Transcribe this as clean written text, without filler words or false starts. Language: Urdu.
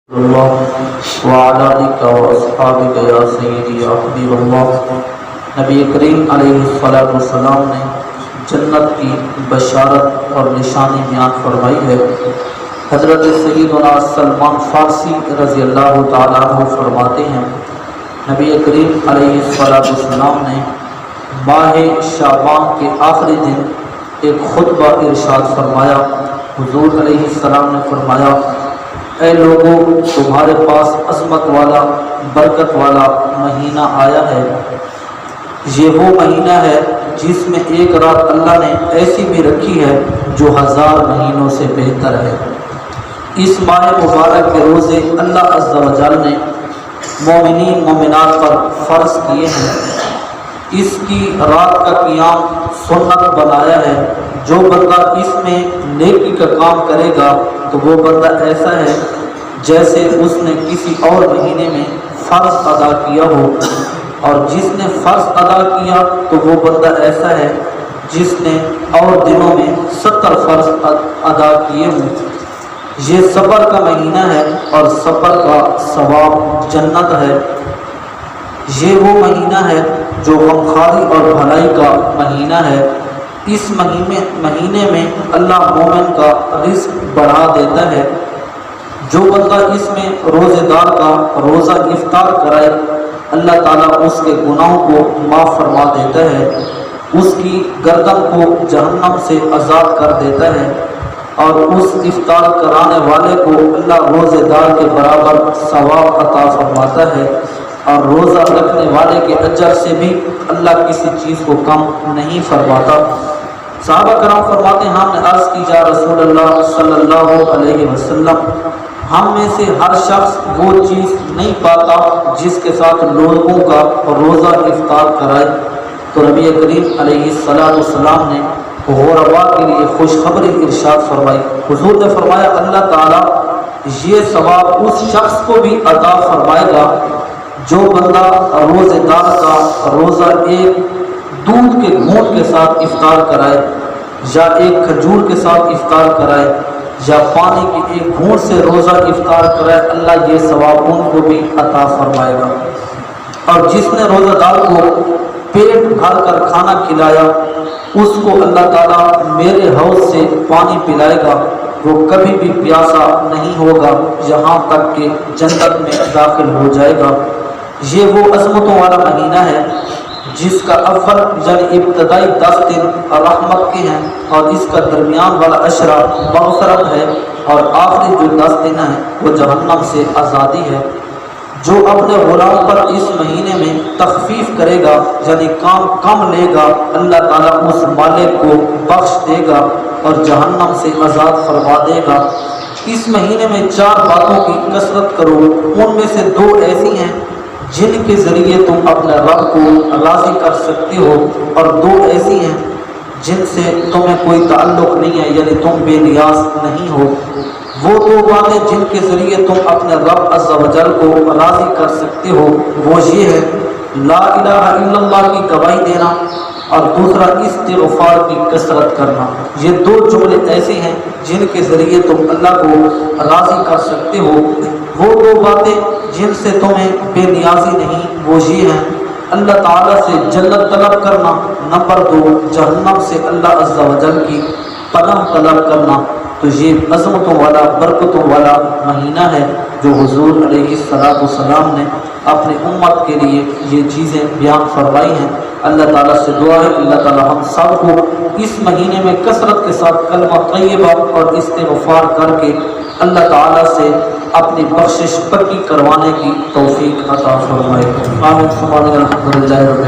وعلى آلك وأصحابك یا سیدی یا حبیب اللہ۔ نبی کریم علیہ السلام نے جنت کی بشارت اور نشانی بیان فرمائی ہے۔ حضرت سیدنا سلمان فارسی رضی اللہ تعالیٰ عنہ فرماتے ہیں، نبی کریم علیہ السلام نے ماہ شعبان کے آخری دن ایک خطبہ ارشاد فرمایا۔ حضور علیہ السلام نے فرمایا، اے لوگوں، تمہارے پاس عظمت والا برکت والا مہینہ آیا ہے۔ یہ وہ مہینہ ہے جس میں ایک رات اللہ نے ایسی بھی رکھی ہے جو 1000 مہینوں سے بہتر ہے۔ اس ماہ مبارک کے روزے اللہ عز و جل نے مومنین مومنات پر فرض کیے ہیں۔ اس کی رات کا قیام سنت بنایا ہے۔ جو بندہ اس میں نیکی کا کام کرے گا تو وہ بندہ ایسا ہے جیسے اس نے کسی اور مہینے میں فرض ادا کیا ہو، اور جس نے فرض ادا کیا تو وہ بندہ ایسا ہے جس نے اور دنوں میں 70 فرض ادا کیے ہوں۔ یہ صبر کا مہینہ ہے اور صبر کا ثواب جنت ہے۔ یہ وہ مہینہ ہے جو غمخواری اور بھلائی کا مہینہ ہے۔ اس مہینے میں اللہ مومن کا رزق بڑھا دیتا ہے۔ جو بندہ اس میں روزے دار کا روزہ افطار کرائے، اللہ تعالیٰ اس کے گناہوں کو معاف فرما دیتا ہے، اس کی گردن کو جہنم سے آزاد کر دیتا ہے، اور اس افطار کرانے والے کو اللہ روزے دار کے برابر ثواب عطا فرماتا ہے، اور روزہ رکھنے والے کے اجر سے بھی اللہ کسی چیز کو کم نہیں فرماتا۔ صحابہ کرام فرماتے ہیں، ہم نے عرض کی، یا رسول اللہ صلی اللہ علیہ وسلم، ہم میں سے ہر شخص وہ چیز نہیں پاتا جس کے ساتھ لوگوں کا روزہ افطار کرائے۔ تو نبی کریم علیہ السلام نے غربا کے لیے خوشخبری ارشاد فرمائی۔ حضور نے فرمایا، اللہ تعالیٰ یہ ثواب اس شخص کو بھی عطا فرمائے گا جو بندہ روزے دار کا روزہ ایک دودھ کے گھونٹ کے ساتھ افطار کرائے، یا ایک کھجور کے ساتھ افطار کرائے، یا پانی کے ایک گھونٹ سے روزہ افطار کرائے، اللہ یہ ثواب ان کو بھی عطا فرمائے گا۔ اور جس نے روزہ دار کو پیٹ بھر کر کھانا کھلایا، اس کو اللہ تعالیٰ میرے حوض سے پانی پلائے گا، وہ کبھی بھی پیاسا نہیں ہوگا یہاں تک کہ جنت میں داخل ہو جائے گا۔ یہ وہ عظمتوں والا مہینہ ہے جس کا اول یعنی ابتدائی 10 دن رحمت کے ہیں، اور اس کا درمیان والا عشرہ مغفرت ہے، اور آخری جو 10 دن ہیں وہ جہنم سے آزادی ہے۔ جو اپنے غلام پر اس مہینے میں تخفیف کرے گا، یعنی کام کم لے گا، اللہ تعالیٰ اس مالک کو بخش دے گا اور جہنم سے آزاد فرما دے گا۔ اس مہینے میں 4 باتوں کی کثرت کرو، ان میں سے 2 ایسی ہیں جن کے ذریعے تم اپنے رب کو راضی کر سکتے ہو، اور 2 ایسی ہیں جن سے تمہیں کوئی تعلق نہیں ہے، یعنی تم بے نیاز نہیں ہو۔ وہ 2 باتیں جن کے ذریعے تم اپنے رب عز و جل کو راضی کر سکتے ہو، وہ یہ ہے، لا الہ الا اللہ کی گواہی دینا، اور دوسرا استغفار کی کثرت کرنا۔ یہ 2 جملے ایسے ہیں جن کے ذریعے تم اللہ کو راضی کر سکتے ہو۔ وہ 2 باتیں جن سے تمہیں بے نیازی نہیں، وہ یہ ہیں، اللہ تعالیٰ سے جنت طلب کرنا، نمبر 2 جہنم سے اللہ عز و جل کی پناہ طلب کرنا۔ تو یہ عظمتوں والا برکتوں والا مہینہ ہے جو حضور علیہ السلام نے اپنی امت کے لیے یہ چیزیں بیان فرمائی ہیں۔ اللہ تعالیٰ سے دعا ہے، اللہ تعالیٰ ہم سب کو اس مہینے میں کثرت کے ساتھ کلمہ طیبہ اور استغفار کر کے اللہ تعالیٰ سے اپنی بخشش پکی کروانے کی توفیق عطا فرمائے۔ آمین۔ الحمدللہ رب